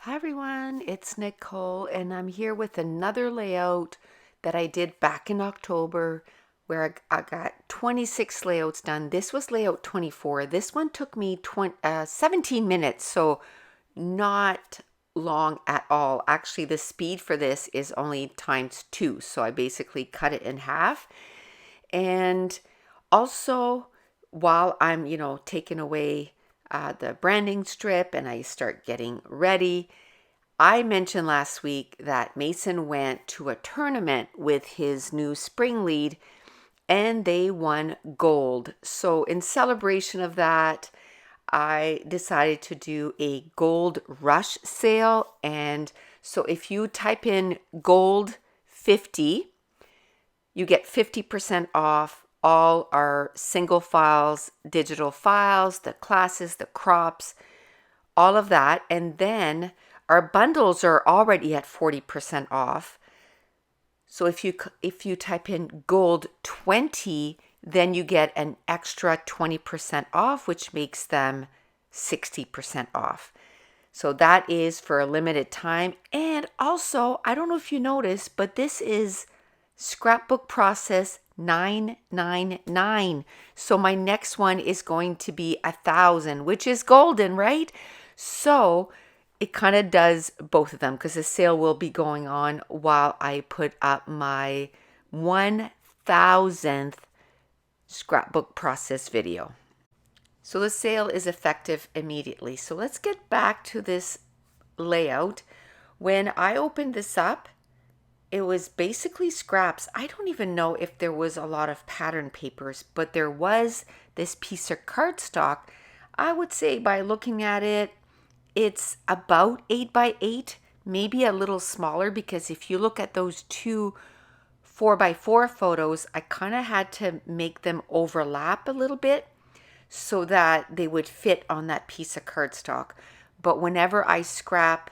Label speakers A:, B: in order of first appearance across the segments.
A: Hi everyone, it's Nicole and I'm here with another layout that I did back in October where I got 26 layouts done. This was layout 24. This one took me 17 minutes, so not long at all. Actually, the speed for this is only times 2, so I basically cut it in half. And also, while I'm, taking away the branding strip and I start getting ready, I mentioned last week that Mason went to a tournament with his new spring lead and they won gold. So, in celebration of that, I decided to do a gold rush sale. And so, if you type in gold 50, you get 50% off all our single files, digital files, the classes, the crops, all of that. And then our bundles are already at 40% off. So if you type in gold 20, then you get an extra 20% off, which makes them 60% off. So that is for a limited time. And also, I don't know if you noticed, but this is Scrapbook Process 999. So my next one is going to be 1,000, which is golden, right? So it kind of does both of them because the sale will be going on while I put up my 1,000th Scrapbook Process video. So the sale is effective immediately. So let's get back to this layout. When I opened this up, it was basically scraps. I don't even know if there was a lot of pattern papers, but there was this piece of cardstock. I would say by looking at it, it's about 8 by 8, maybe a little smaller, because if you look at those two 4 by 4 photos, I kind of had to make them overlap a little bit so that they would fit on that piece of cardstock. But whenever I scrap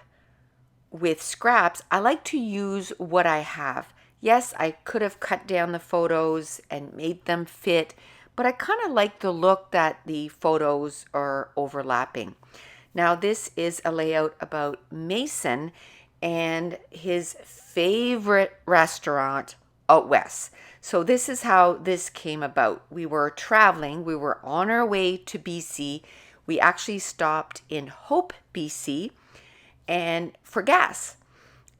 A: with scraps, I like to use what I have. Yes, I could have cut down the photos and made them fit, but I kind of like the look that the photos are overlapping. Now, this is a layout about Mason and his favorite restaurant out west. So this is how this came about. We were traveling, we were on our way to BC. We actually stopped in Hope, BC, and for gas.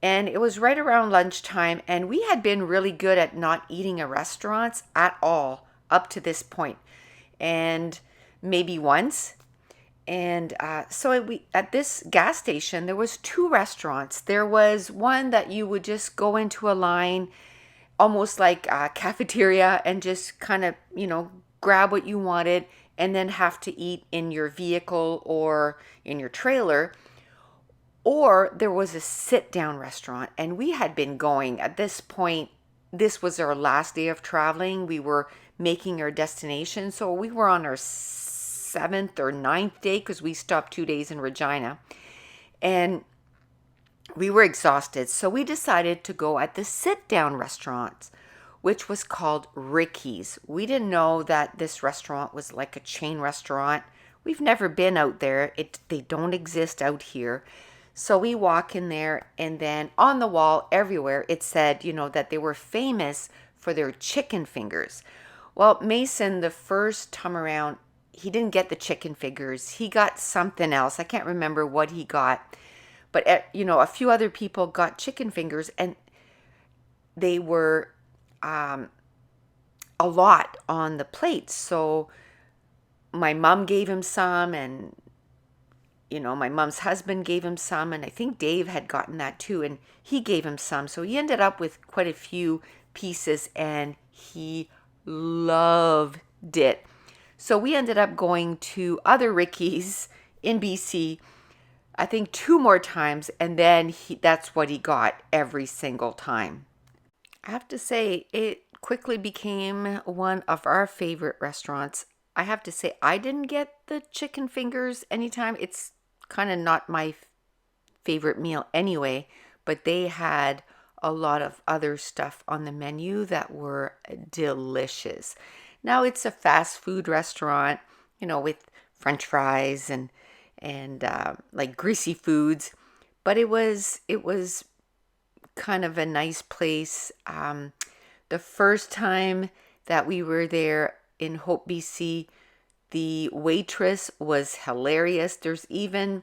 A: And it was right around lunchtime, and we had been really good at not eating at restaurants at all up to this point, and maybe once. And so we at this gas station, there was two restaurants. There was one that you would just go into a line, almost like a cafeteria, and just kind of, grab what you wanted and then have to eat in your vehicle or in your trailer. Or there was a sit down restaurant, and we had been going at this point. This was our last day of traveling. We were making our destination. So we were on our 7th or 9th day because we stopped 2 days in Regina. And we were exhausted. So we decided to go at the sit down restaurant, which was called Ricky's. We didn't know that this restaurant was like a chain restaurant. We've never been out there. They don't exist out here. So we walk in there, and then on the wall everywhere it said, that they were famous for their chicken fingers. Well, Mason, the first time around, he didn't get the chicken fingers. He got something else. I can't remember what he got. But, a few other people got chicken fingers, and they were a lot on the plate. So my mom gave him some, and my mom's husband gave him some, and I think Dave had gotten that too, and he gave him some. So he ended up with quite a few pieces, and he loved it. So we ended up going to other Ricky's in BC, I think 2 more times, and then that's what he got every single time. I have to say, it quickly became one of our favorite restaurants. I have to say, I didn't get the chicken fingers anytime. It's kind of not my favorite meal anyway, but they had a lot of other stuff on the menu that were delicious. Now it's a fast food restaurant, with French fries and like greasy foods, but it was kind of a nice place. The first time that we were there in Hope, BC, the waitress was hilarious. There's even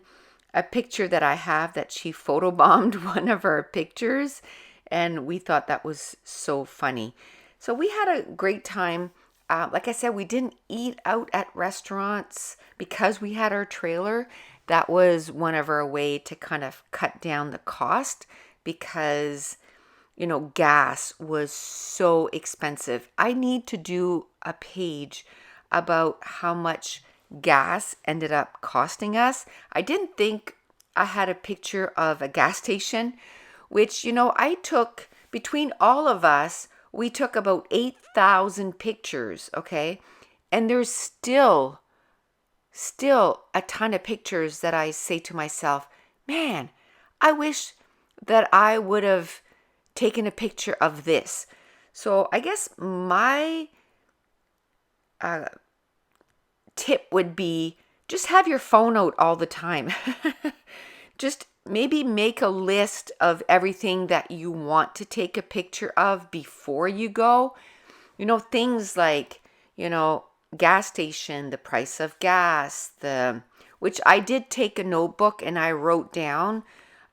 A: a picture that I have that she photobombed one of our pictures, and we thought that was so funny. So we had a great time. Like I said, we didn't eat out at restaurants because we had our trailer. That was one of our way to kind of cut down the cost because gas was so expensive. I need to do a page about how much gas ended up costing us. I didn't think I had a picture of a gas station, which, I took between all of us, we took about 8,000 pictures, okay? And there's still a ton of pictures that I say to myself, man, I wish that I would have taken a picture of this. So I guess my tip would be just have your phone out all the time. Just maybe make a list of everything that you want to take a picture of before you go. Things like, gas station, the price of gas, which I did take a notebook and I wrote down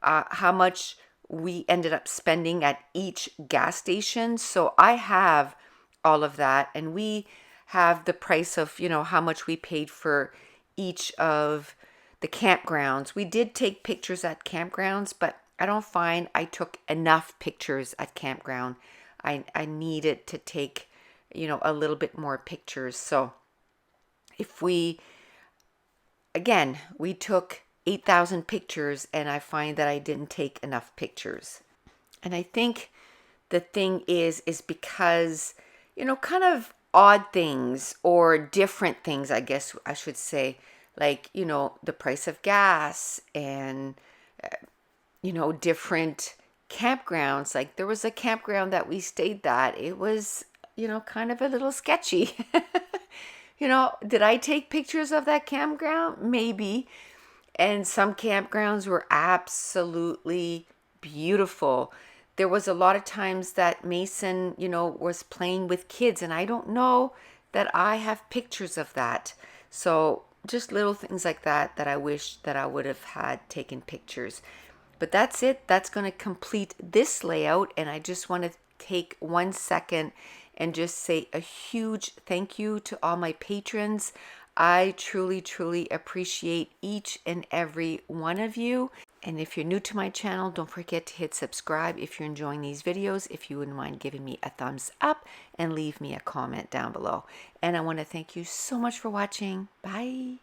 A: how much we ended up spending at each gas station. So I have all of that, and we have the price of, how much we paid for each of the campgrounds. We did take pictures at campgrounds, but I don't find I took enough pictures at campground. I needed to take, a little bit more pictures. So if we took 8,000 pictures, and I find that I didn't take enough pictures. And I think the thing is because, kind of odd things or different things, I guess I should say, like, the price of gas and, different campgrounds. Like there was a campground that we stayed at. It was, kind of a little sketchy. Did I take pictures of that campground? Maybe. And some campgrounds were absolutely beautiful. There was a lot of times that Mason, was playing with kids, and I don't know that I have pictures of that. So just little things like that I wish that I would have had taken pictures. But that's it. That's going to complete this layout, and I just want to take 1 second and just say a huge thank you to all my patrons. I truly, truly appreciate each and every one of you. And if you're new to my channel, don't forget to hit subscribe if you're enjoying these videos. If you wouldn't mind giving me a thumbs up and leave me a comment down below. And I want to thank you so much for watching. Bye.